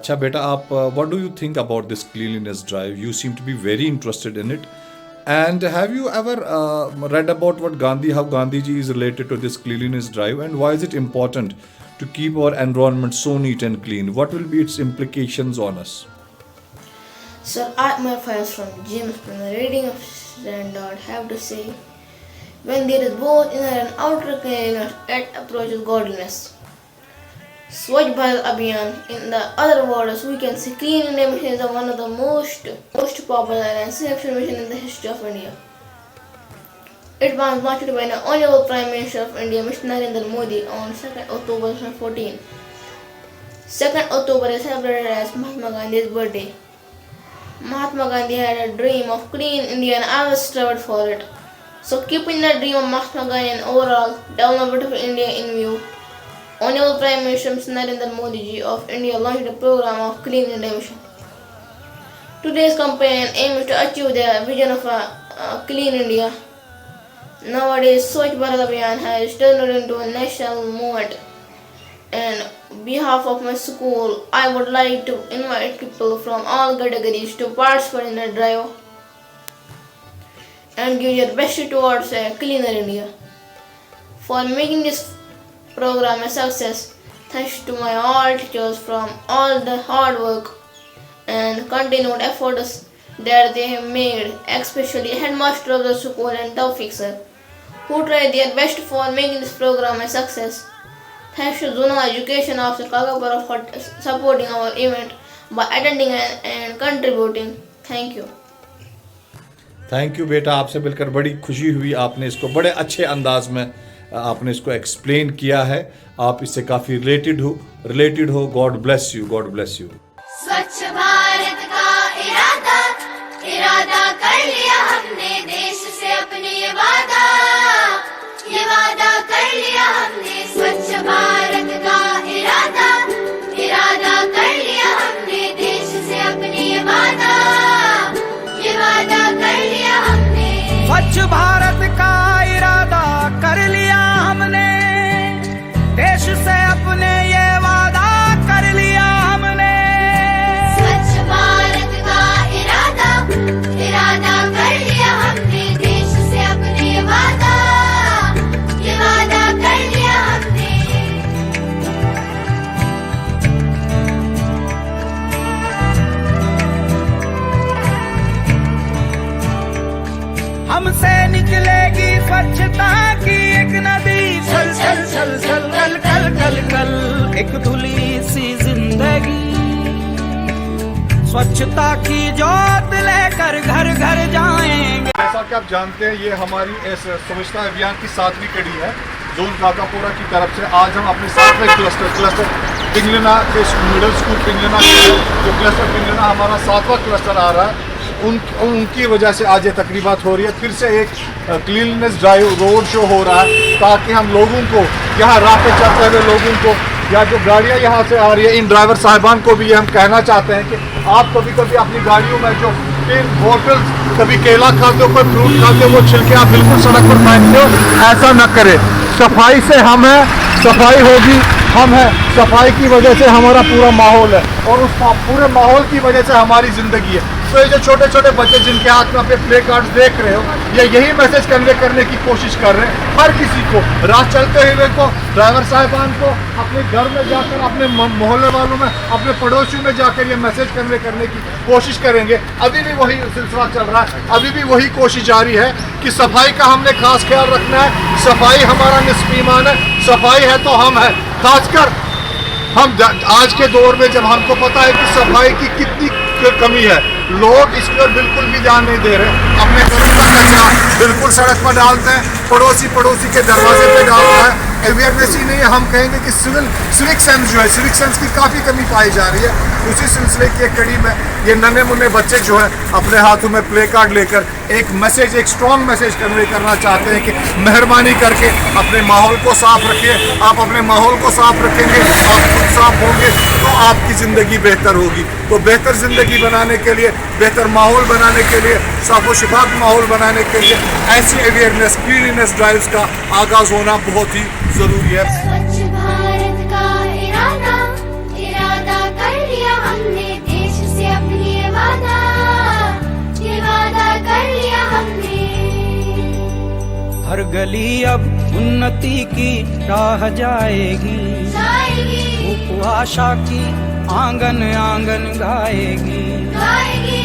अच्छा बेटा, आप what do you think about this cleanliness drive? You seem to be very interested in it. And have you ever read about how Gandhi ji is related to this cleanliness drive, and why is it important to keep our environment so neat and clean? What will be its implications on us? Sir, my files from James from the reading of standard have to say, when there is both inner and outer cleanliness, it approaches godliness. Swachh Bharat Abhiyan, in the other words, we can say clean India mission is one of the most popular and successful mission in the history of India. It was launched by the Honorable Prime Minister of India, Mr. Narendra Modi, on 2nd October 2014. 2nd October is celebrated as Mahatma Gandhi's birthday. Mahatma Gandhi had a dream of clean India and always strived for it. So keeping the dream of Mahatma Gandhi and overall development of India in view, Honorable Prime Minister Mr. Narendra Modi ji of India launched a program of Clean India Mission. Today's campaign aims to achieve the vision of a clean India. Nowadays, Swachh Bharat Abhiyan has turned into a national movement. And on behalf of my school, I would like to invite people from all categories to participate in the drive and give your best towards a cleaner India. For making this program a success, thanks to my all teachers from all the hard work and continued efforts that they have made, especially headmaster of the school and Tawfiq sir, who tried their best for making this program a success. Thanks to Zonal Education Officer Kagapura for supporting our event by attending and contributing. Thank you. Thank you बेटा, आपसे मिलकर बड़ी खुशी हुई। आपने इसको बड़े अच्छे अंदाज में आपने इसको एक्सप्लेन किया है। आप इससे काफ़ी रिलेटेड हो। God bless you, God bless you. स्वच्छ भारत का इरादा कर लिया हमने, देश से अपने ये वादा कर लिया हमने। स्वच्छ भारत का इरादा कर लिया हमने, देश से अपने ये वादा कर लिया हमने। स्वच्छ भारत का इरादा कर लिया हमने, देश से अपने ये वादा कर लिया हमने। स्वच्छ भारत का इरादा कर लिया हमने, देश से अपने ये वादा कर लिया हमने। हमसे निकलेगी स्वच्छता की एक नदी, छल छल छल छल कल कल कल कल, एक धुली सी जिंदगी। स्वच्छता की जोत लेकर घर घर जाएंगे। जैसा कि आप जानते हैं, ये हमारी इस स्वच्छता अभियान की 7वीं कड़ी है जोन काकापुरा की तरफ से। आज हम अपने 7वें क्लस्टर पिंगलना के मिडिल स्कूल पिंगलना जो क्लस्टर पिंगलना हमारा 7वां क्लस्टर आ रहा है, उनकी वजह से आज ये तकरीबात हो रही है। फिर से एक क्लीननेस ड्राइव रोड शो हो रहा है, ताकि हम लोगों को यहाँ राह पे चलते हुए लोगों को, या जो गाड़ियाँ यहाँ से आ रही है, इन ड्राइवर साहिबान को भी ये हम कहना चाहते हैं कि आप कभी कभी अपनी गाड़ियों में जो इन बोतल्स, कभी केला खाते हो, कोई फ्रूट खाते हो, वो छिलके आप बिल्कुल सड़क पर फेंकते हो, ऐसा न करें। सफाई से हम हैं, सफाई होगी हम हैं, सफाई की वजह से हमारा पूरा माहौल है, और उस पूरे माहौल की वजह से हमारी ज़िंदगी है। तो ये जो छोटे छोटे बच्चे जिनके हाथ में अपने प्ले कार्ड्स देख रहे हो, ये यही मैसेज कन्वे करने की कोशिश कर रहे हैं हर किसी को, राह चलते हुए को, ड्राइवर साहिबान को, अपने घर में जाकर, अपने मोहल्ले वालों में, अपने पड़ोसियों में जाकर ये मैसेज कन्वे करने की कोशिश करेंगे। अभी भी वही सिलसिला चल रहा है, अभी भी वही कोशिश जारी है कि सफाई का हमने खास ख्याल रखना है। सफाई हमारा निस्फ़ ईमान है, सफाई है तो हम है। खासकर हम आज के दौर में जब हमको पता है कि सफाई की कितनी कमी है, लोग इस पर बिल्कुल भी ध्यान नहीं दे रहे। अपने घरों का कचरा बिल्कुल सड़क पर डालते हैं, पड़ोसी के दरवाजे पे डालता है। अवेयरनेस ही नहीं है। हम कहेंगे कि सिविक सेंस जो है, सिविक सेंस की काफ़ी कमी पाई जा रही है। उसी सिलसिले की एक कड़ी में ये नन्हे मुन्ने बच्चे जो है अपने हाथों में प्ले कार्ड लेकर एक मैसेज, एक स्ट्रॉन्ग मैसेज कन्वे करना चाहते हैं कि मेहरबानी करके अपने माहौल को साफ रखिए। आप अपने माहौल को साफ रखेंगे, आप खुद साफ होंगे तो आपकी ज़िंदगी बेहतर होगी। तो बेहतर ज़िंदगी बनाने के लिए, बेहतर माहौल बनाने के लिए, साफ व शिफाफ माहौल बनाने के लिए ऐसी अवेयरनेस, क्लीननेस ड्राइव्स का आगाज़ होना बहुत ही ज़रूरी है। स्वच्छ भारत का इरादा कर लिया हमने। हर गली अब उन्नति की राह जाएगी, जाएगी, उपभाषा की आंगन आंगन गाएगी, गाएगी।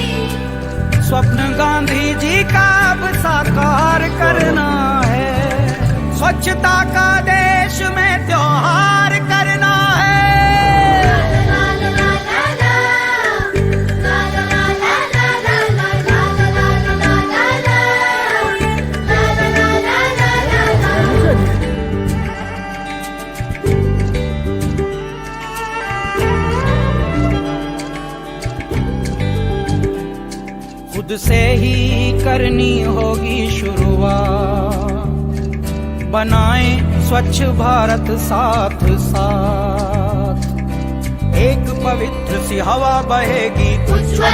स्वप्न गांधी जी का अब साकार करना है, स्वच्छता का देश में त्योहार करना है। ला ला ला ला ला, ला ला ला ला ला ला, ला ला ला ला ला ला, ला ला ला ला ला ला। खुद से ही करनी होगी शुरुआत, बनाएं स्वच्छ भारत साथ साथ, एक पवित्र सी हवा बहेगी उज्ज्वल